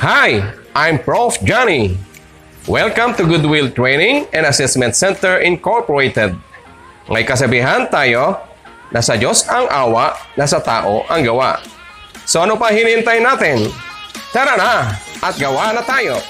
Hi, I'm Prof. Johnny. Welcome to Goodwill Training and Assessment Center Incorporated. May kasabihan tayo, nasa Diyos ang awa, nasa tao ang gawa. So ano pa hinihintay natin? Tara na at gawa na tayo!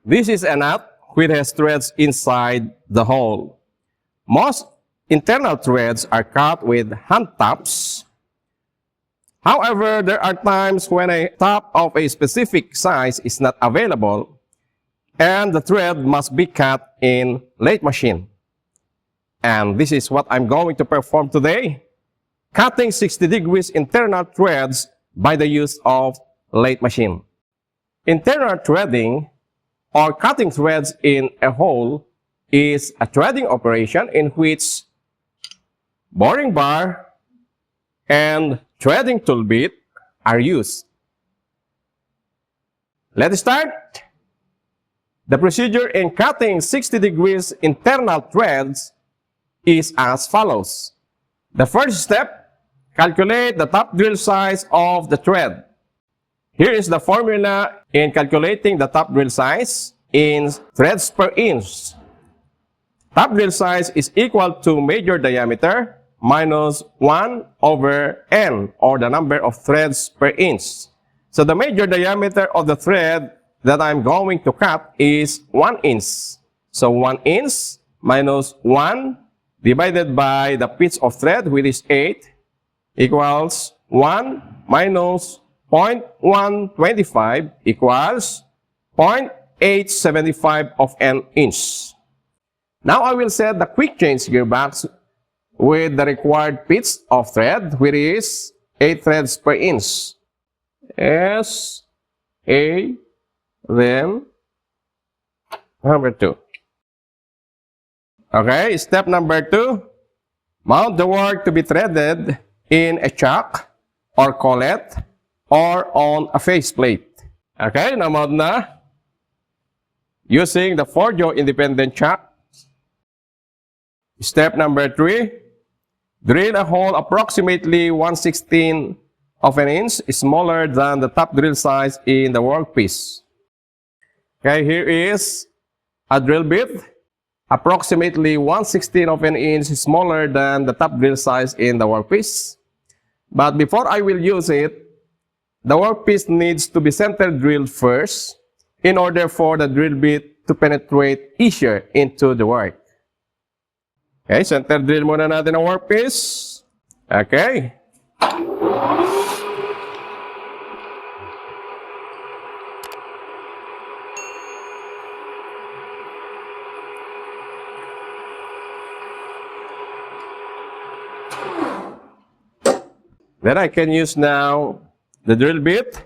This is a nut which has threads inside the hole. Most internal threads are cut with hand taps. However, there are times when a tap of a specific size is not available and the thread must be cut in lathe machine. And this is what I'm going to perform today. Cutting 60 degrees internal threads by the use of lathe machine. Internal threading or cutting threads in a hole is a threading operation in which boring bar and threading tool bit are used. Let's start. The procedure in cutting 60 degrees internal threads is as follows. The first step, calculate the top drill size of the thread. Here is the formula in calculating the top drill size in threads per inch. Top drill size is equal to major diameter minus 1 over n, or the number of threads per inch. So the major diameter of the thread that I'm going to cut is 1 inch. So 1 inch minus 1 divided by the pitch of thread, which is 8, equals 1 minus 0.125 equals 0.875 of an inch. Now I will set the quick change gearbox with the required pitch of thread, which is 8 threads per inch. S, A, then number 2. Okay, step number 2. Mount the work to be threaded in a chuck or collet or on a faceplate. Okay, na-mount na. Using the 4-jaw independent chuck. Step number 3. Drill a hole approximately 1/16 of an inch smaller than the top drill size in the workpiece. Okay, here is a drill bit approximately 1/16 of an inch smaller than the top drill size in the workpiece. But before I will use it, the workpiece needs to be center drilled first in order for the drill bit to penetrate easier into the work. Okay, center drill muna natin ang workpiece. Okay. Then I can use now the drill bit.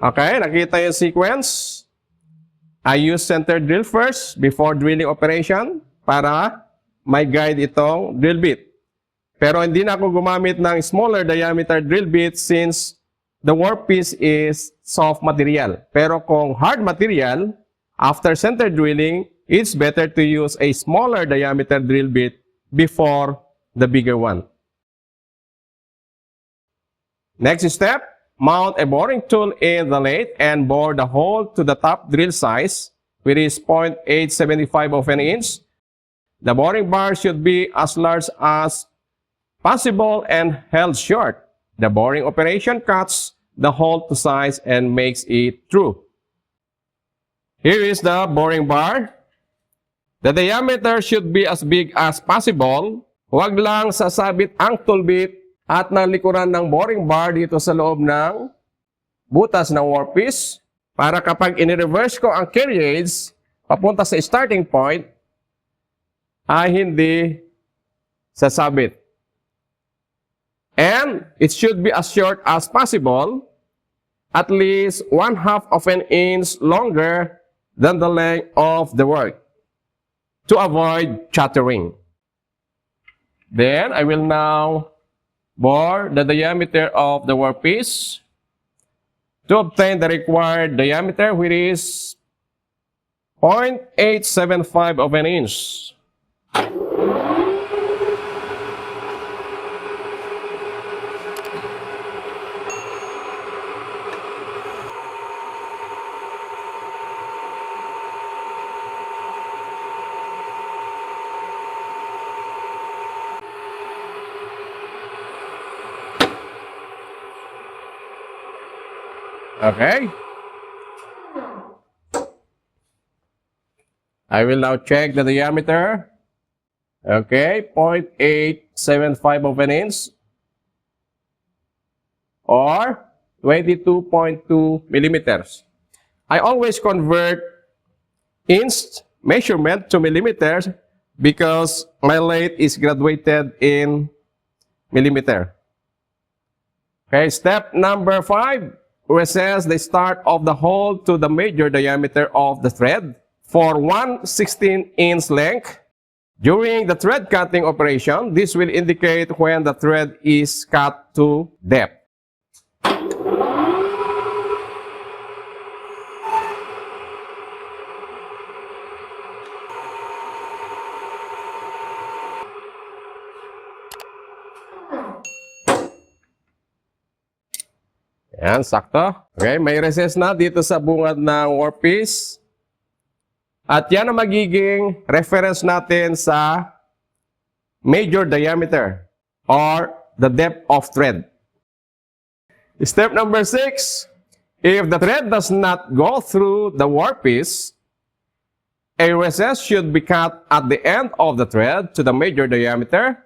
Okay, nakita yung sequence. I use center drill first before drilling operation para may guide itong drill bit. Pero hindi na ako gumamit ng smaller diameter drill bit since the workpiece is soft material. Pero kung hard material, after center drilling, it's better to use a smaller diameter drill bit before the bigger one. Next step. Mount a boring tool in the lathe and bore the hole to the top drill size, which is 0.875 of an inch. The boring bar should be as large as possible and held short. The boring operation cuts the hole to size and makes it true. Here is the boring bar. The diameter should be as big as possible. Huwag lang sasabit ang tool bit at nalikuran ng boring bar dito sa loob ng butas ng workpiece para kapag in-reverse ko ang carriage papunta sa starting point ay hindi sasabit. And it should be as short as possible, at least 1/2 of an inch longer than the length of the work to avoid chattering. Then I will now bore the diameter of the workpiece to obtain the required diameter, which is 0.875 of an inch. Okay. I will now check the diameter. Okay, 0.875 of an inch or 22.2 millimeters. I always convert inch measurement to millimeters because my lathe is graduated in millimeter. Okay, step number 5. Recess the start of the hole to the major diameter of the thread for 1/16-inch length. During the thread cutting operation, this will indicate when the thread is cut to depth. Yan, sakto. Okay, may recess na dito sa bungad ng workpiece. At yan ang magiging reference natin sa major diameter or the depth of thread. Step number 6. If the thread does not go through the workpiece, a recess should be cut at the end of the thread to the major diameter.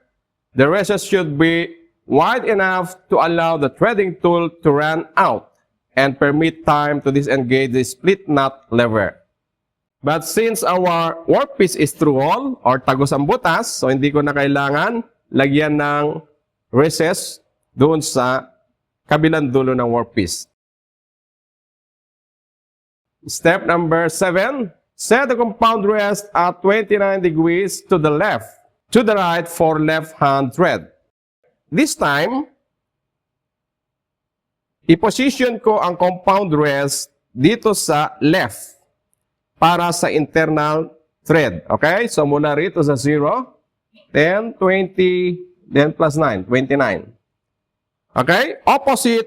The recess should be wide enough to allow the threading tool to run out and permit time to disengage the split knot lever. But since our workpiece is through hole or tagos ang butas, so hindi ko na kailangan lagyan ng recess doon sa kabilang dulo ng workpiece. Step number 7. Set the compound rest at 29 degrees to the left, to the right for left hand thread. This time, i-position ko ang compound rest dito sa left para sa internal thread. Okay? So, mula rito sa 0, 10, 20, then plus 9, 29. Okay? Opposite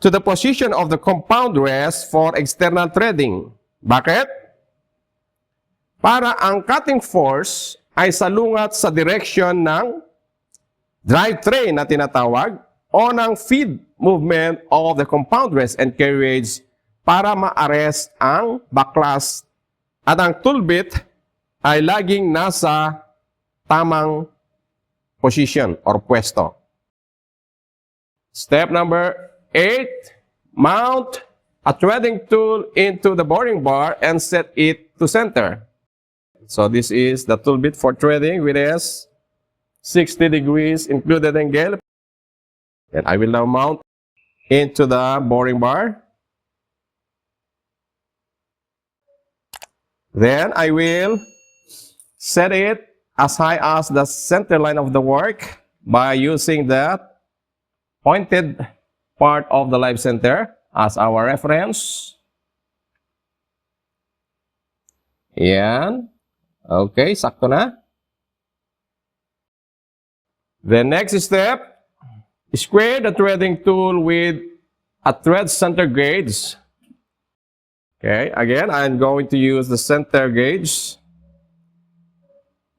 to the position of the compound rest for external threading. Bakit? Para ang cutting force ay salungat sa direction ng drive train na tinatawag o ng feed movement of the compound rest and carriage para ma-arrest ang backlash at ang tool bit ay laging nasa tamang position or pwesto. Step number 8. Mount a threading tool into the boring bar and set it to center. So this is the tool bit for threading with S. 60 degrees included angle. And I will now mount into the boring bar. Then I will set it as high as the center line of the work by using the pointed part of the live center as our reference. Yan. Okay, sakto na. The next step, square the threading tool with a thread center gauge. Okay, again, I'm going to use the center gauge.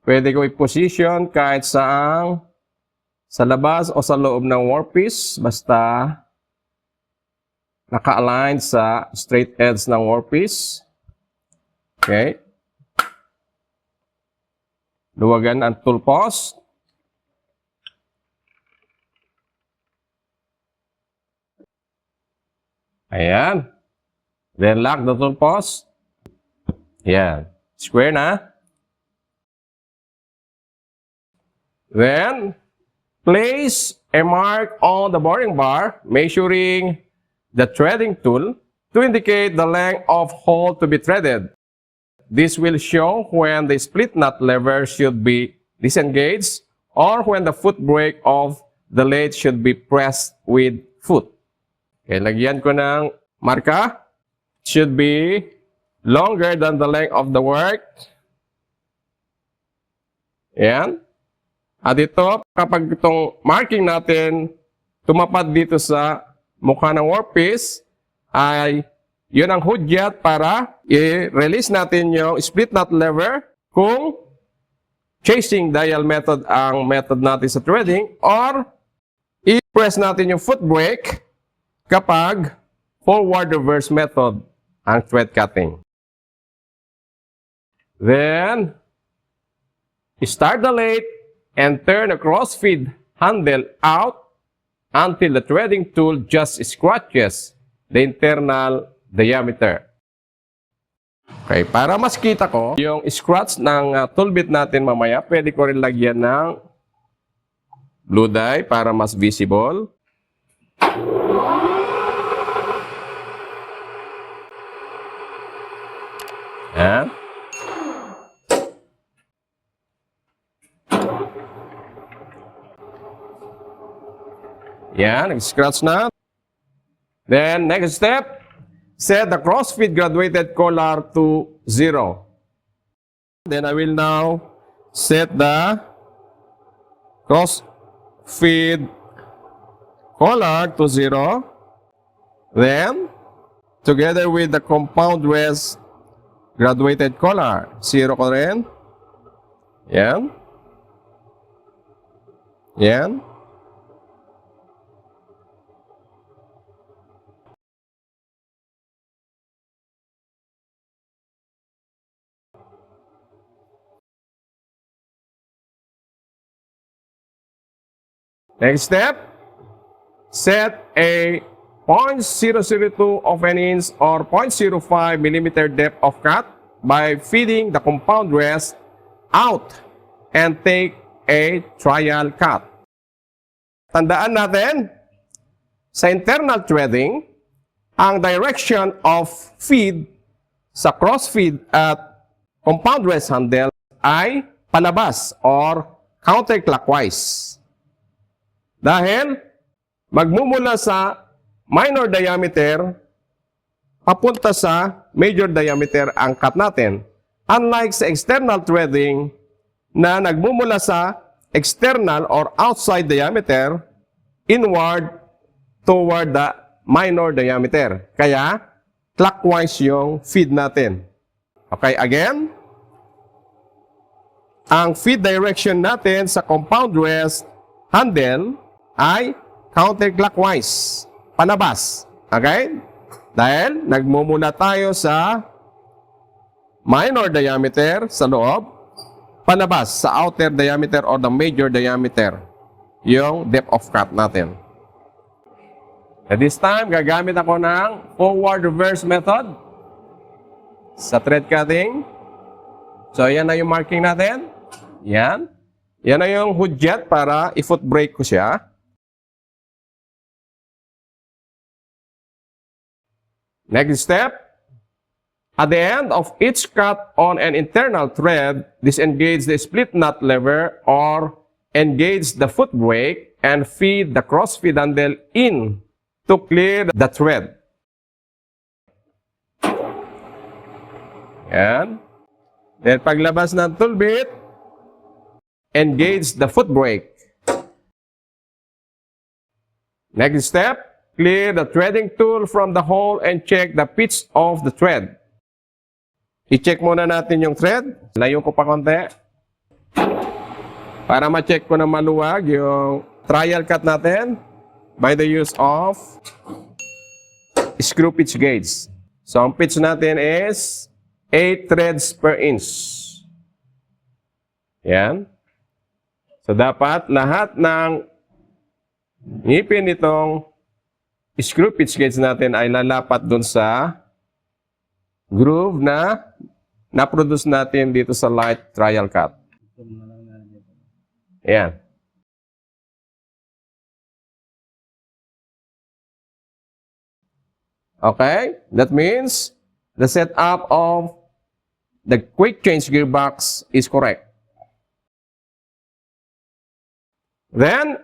Pwede ko i-position kahit saang sa labas o sa loob ng workpiece, basta naka-align sa straight edge ng workpiece. Okay. Luwagan ang tool post. Ayan. Then lock the tool post. Ayan. Square na. Then, place a mark on the boring bar, measuring the threading tool to indicate the length of hole to be threaded. This will show when the split knot lever should be disengaged or when the foot brake of the lathe should be pressed with foot. Okay, lagyan ko ng marka. Should be longer than the length of the work. Ayan. At ito, kapag itong marking natin tumapad dito sa mukha ng workpiece, ay yun ang hudyat para i-release natin yung split knot lever kung chasing dial method ang method natin sa threading, or i-press natin yung foot brake kapag forward reverse method ang thread cutting. Then, start the lathe and turn the cross-feed handle out until the threading tool just scratches the internal diameter. Okay, para mas kita ko yung scratch ng tool bit natin mamaya, pwede ko rin lagyan ng blue dye para mas visible. Yan. Yan, nag-scratch na. Then, next step, set the cross-feed graduated collar to 0. Then, I will now set the cross-feed collar to 0. Then, together with the compound rest graduated collar, 0 ko rin. Yan. Yan. Next step, set a 0.002 of an inch or 0.05 millimeter depth of cut by feeding the compound rest out and take a trial cut. Tandaan natin, sa internal threading, ang direction of feed sa cross feed at compound rest handle ay palabas or counterclockwise. Dahil magmumula sa minor diameter papunta sa major diameter ang cut natin. Unlike sa external threading na nagmumula sa external or outside diameter inward toward the minor diameter. Kaya clockwise yung feed natin. Okay, again. Ang feed direction natin sa compound rest handle ay counterclockwise, palabas. Okay? Dahil nagmumula tayo sa minor diameter sa loob, palabas sa outer diameter or the major diameter, yung depth of cut natin. At this time, gagamit ako ng forward reverse method sa thread cutting. So, yan na yung marking natin. Yan. Yan na yung hudyat para i-foot brake ko siya. Next step, at the end of each cut on an internal thread, disengage the split knot lever or engage the foot brake and feed the cross feed handle in to clear the thread. Yan. Then paglabas ng tool bit, engage the foot brake. Next step, clear the threading tool from the hole and check the pitch of the thread. I-check muna natin yung thread. Layo ko pa konti. Para ma-check ko na maluwag yung trial cut natin by the use of screw pitch gauge. So, ang pitch natin is 8 threads per inch. Yan. So, dapat lahat ng ngipin nitong screw pitch gauge natin ay lalapat dun sa groove na na-produce natin dito sa light trial cut. Yan. Okay? That means the setup of the quick change gearbox is correct. Then,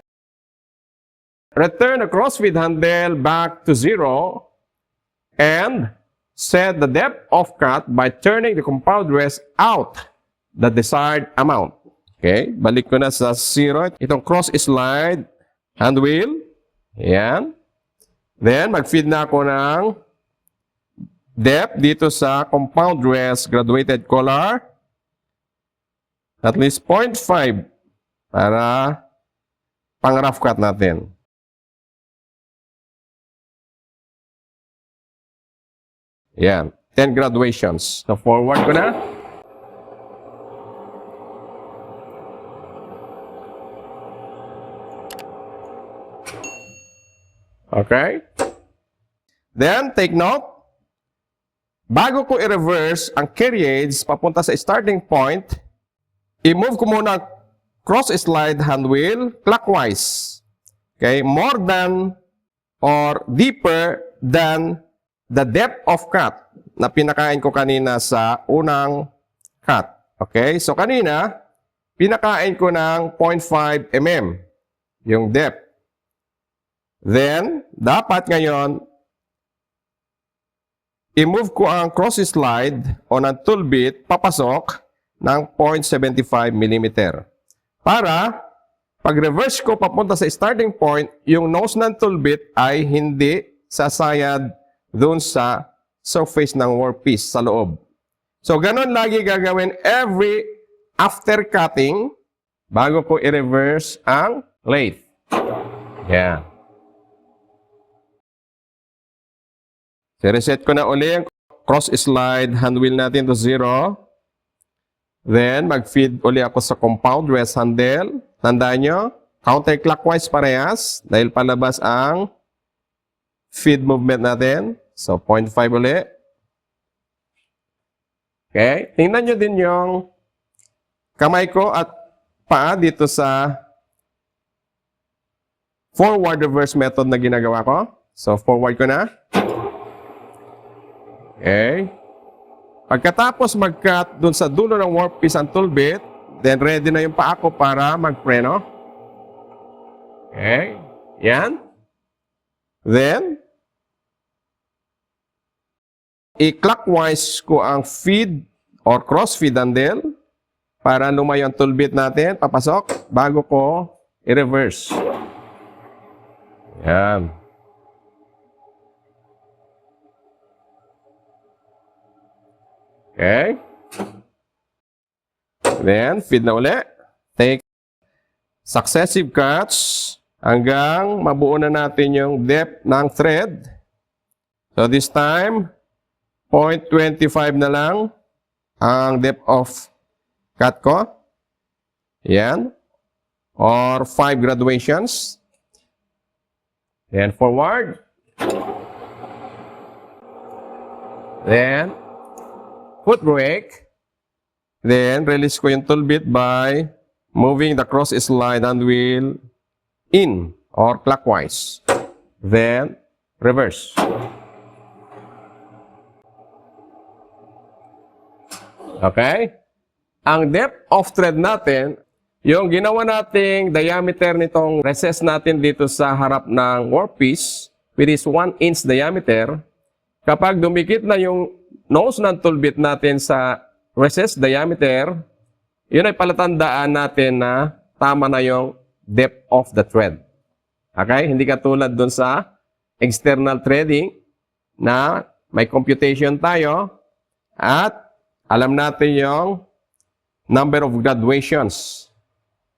return the crossfeed handle back to 0 and set the depth of cut by turning the compound rest out the desired amount. Okay, balik ko na sa 0. Itong cross-slide hand wheel. Ayan. Then, mag-feed na ako ng depth dito sa compound rest graduated collar. At least 0.5 para pang rough cut natin. Yan. 10 graduations. So, forward ko na. Okay. Then, take note. Bago ko i-reverse ang carriage papunta sa starting point, i-move ko muna cross-slide hand wheel clockwise. Okay. More than or deeper than the depth of cut na pinakain ko kanina sa unang cut. Okay? So, kanina, pinakain ko ng 0.5 mm yung depth. Then, dapat ngayon, i-move ko ang cross-slide o ng tool bit papasok ng 0.75 mm. Para, pag-reverse ko papunta sa starting point, yung nose ng tool bit ay hindi sasayad doon sa surface ng workpiece sa loob. So, ganun lagi gagawin every after cutting bago ko i-reverse ang lathe. Yan. So, reset ko na uli ang cross-slide hand wheel natin to 0. Then, mag-feed uli ako sa compound rest handle. Tandaan nyo, counterclockwise parehas dahil palabas ang feed movement natin. So, 0.5 uli. Okay. Tingnan nyo din yung kamay ko at paa dito sa forward reverse method na ginagawa ko. So, forward ko na. Okay. Pagkatapos mag-cut dun sa dulo ng workpiece ang tool bit, then ready na yung paa ko para magpreno. Okay. Yan. Then, i-clockwise ko ang feed or cross-feed handle para lumayo ang tool bit natin, papasok, bago ko i-reverse. Yan. Okay. Then, feed na uli. Take successive cuts hanggang mabuo na natin yung depth ng thread. So, this time, 0.25 na lang ang depth of cut ko. Yan. Or 5 graduations. Then, forward. Then, foot brake. Then, release ko yung tool bit by moving the cross-slide hand wheel in or clockwise. Then, reverse. Okay? Ang depth of thread natin, yung ginawa nating diameter nitong recess natin dito sa harap ng workpiece, which is 1 inch diameter, kapag dumikit na yung nose ng tool bit natin sa recess diameter, yun ay palatandaan natin na tama na yung depth of the thread. Okay? Hindi katulad dun sa external threading na may computation tayo at alam natin yung number of graduations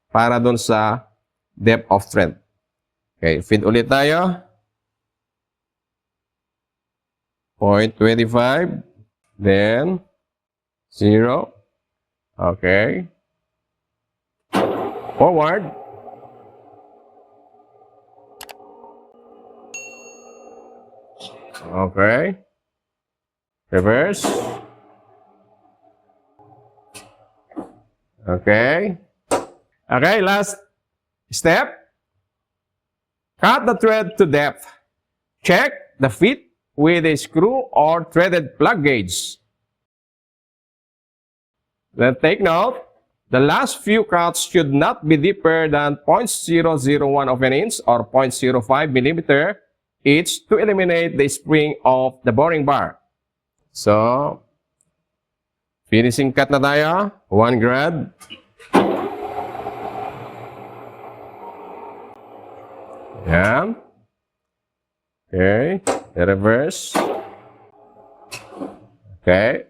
para dun sa depth of thread. Okay, feed ulit tayo. 0.25. Then, 0. Okay. Forward. Okay. Reverse. Okay. Okay, last step. Cut the thread to depth. Check the fit with a screw or threaded plug gauge. Then take note, the last few cuts should not be deeper than 0.001 of an inch or 0.05 millimeter each to eliminate the spring of the boring bar. So, finishing cut na tayo. 1 grad. Yan. Okay. Reverse. Okay.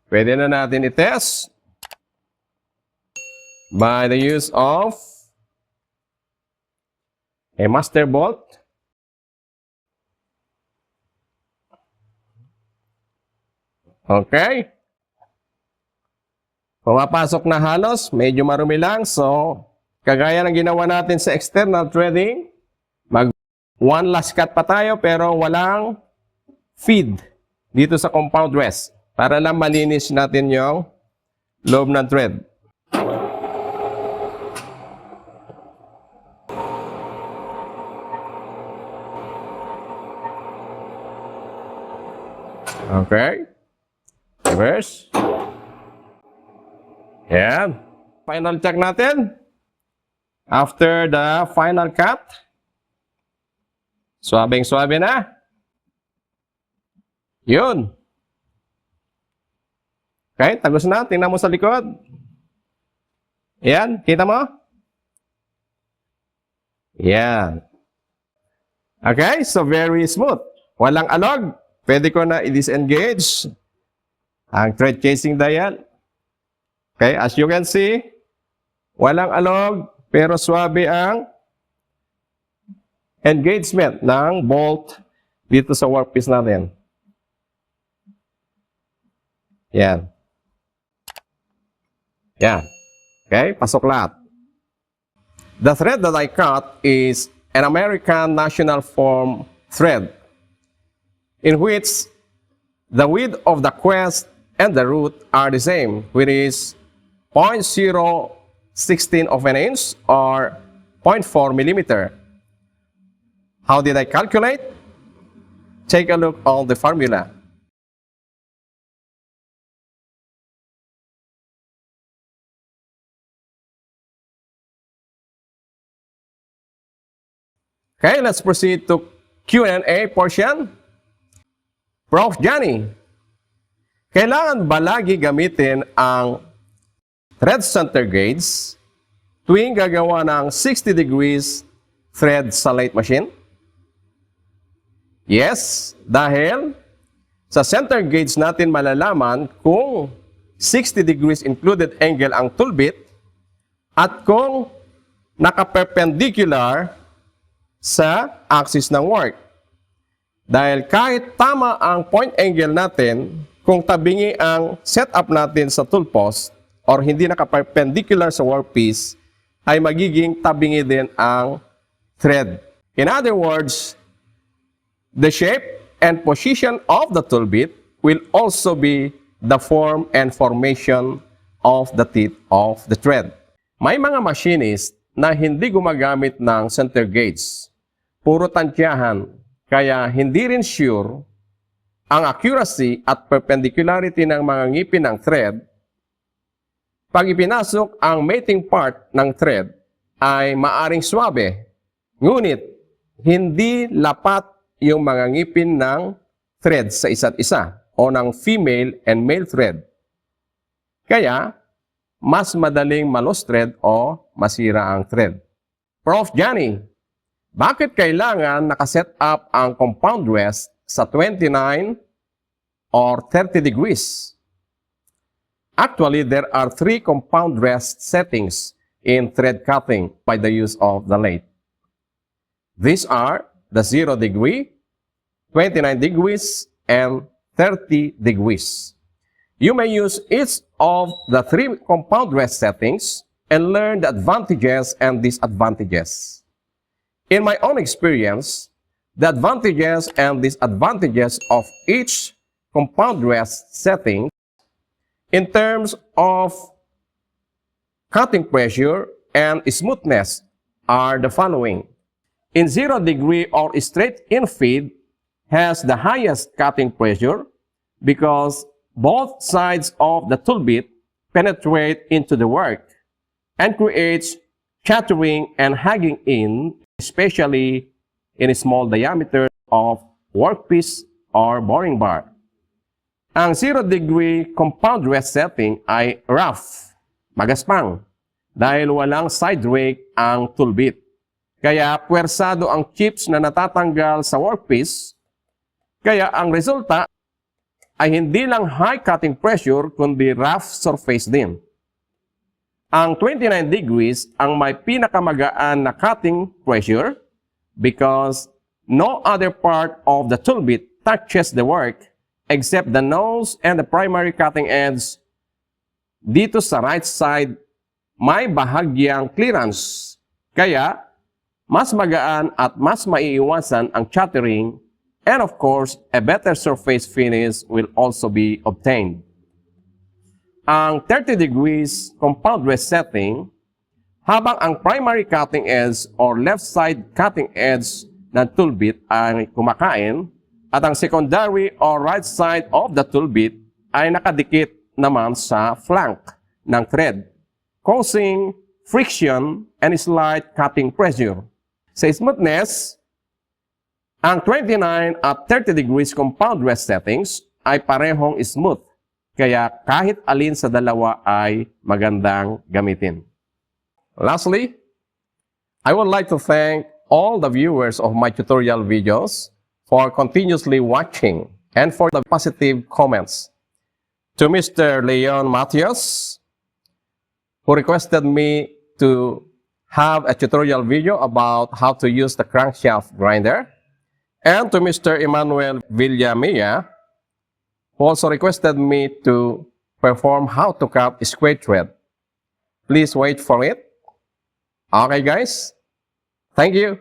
Pwede na natin i-test by the use of a master bolt. Okay. Pumapasok na halos, medyo marumi lang. So, kagaya ng ginawa natin sa external threading, mag one last cut pa tayo pero walang feed dito sa compound rest para lang malinis natin yung loob ng thread. Okay. Reverse. Yan. Final check natin. After the final cut. Swabing-swabe na. Yun. Okay, tagos na. Tingnan mo sa likod. Yan, kita mo? Yan. Okay, so very smooth. Walang alog. Pwede ko na i-disengage ang thread casing dial. Okay, as you can see, walang alog, pero swabe ang engagement ng bolt dito sa workpiece natin. Yan. Yan. Okay, pasok lahat. The thread that I cut is an American National Form thread, in which the width of the quest and the root are the same, which is 0.016 of an inch or 0.4 millimeter. How did I calculate? Take a look on the formula. Okay, let's proceed to Q&A portion. Prof. Johnny, kailangan ba lagi gamitin ang thread center gauge tuwing gagawa ng 60 degrees thread sa lathe machine? Yes, dahil sa center gauge natin malalaman kung 60 degrees included angle ang tool bit at kung naka-perpendicular sa axis ng work. Dahil kahit tama ang point angle natin, kung tabingi ang setup natin sa tool post or hindi naka-perpendicular sa workpiece, ay magiging tabingi din ang thread. In other words, the shape and position of the tool bit will also be the form and formation of the teeth of the thread. May mga machinist na hindi gumagamit ng center gauge. Puro tansyahan. Kaya hindi rin sure ang accuracy at perpendicularity ng mga ngipin ng thread. Pag ipinasok ang mating part ng thread ay maaring swabe, ngunit hindi lapat yung mga ngipin ng thread sa isa't isa o ng female and male thread. Kaya, mas madaling ma-loose thread o masira ang thread. Prof. Johnny, bakit kailangan nakaset up ang compound rest sa 29 or 30 degrees? Actually, there are 3 compound rest settings in thread cutting by the use of the lathe. These are the 0 degree, 29 degrees, and 30 degrees. You may use each of the three compound rest settings and learn the advantages and disadvantages. In my own experience, the advantages and disadvantages of each compound rest setting in terms of cutting pressure and smoothness are the following. In 0 degree or straight in feed has the highest cutting pressure because both sides of the tool bit penetrate into the work and creates shattering and hugging in, especially in a small diameter of workpiece or boring bar. Ang 0 degree compound rest setting ay rough, magaspang, dahil walang side rake ang tool bit. Kaya puwersado ang chips na natatanggal sa workpiece, kaya ang resulta ay hindi lang high cutting pressure kundi rough surface din. Ang 29 degrees ang may pinakamagaan na cutting pressure because no other part of the tool bit touches the work except the nose and the primary cutting edge. Dito sa right side, may bahagyang clearance. Kaya, mas magaan at mas maiiwasan ang shattering, and of course, a better surface finish will also be obtained. Ang 30 degrees compound rest setting, habang ang primary cutting edge or left side cutting edge ng tool bit ay kumakain, at ang secondary or right side of the tool bit ay nakadikit naman sa flank ng thread, causing friction and slight cutting pressure. Sa smoothness, ang 29 at 30 degrees compound rest settings ay parehong smooth, kaya kahit alin sa dalawa ay magandang gamitin. Lastly, I would like to thank all the viewers of my tutorial videos for continuously watching and for the positive comments. To Mr. Leon Matias, who requested me to have a tutorial video about how to use the crankshaft grinder, and to Mr. Emmanuel Villamilla, who also requested me to perform how to cut square thread. Please wait for it. Okay guys, thank you.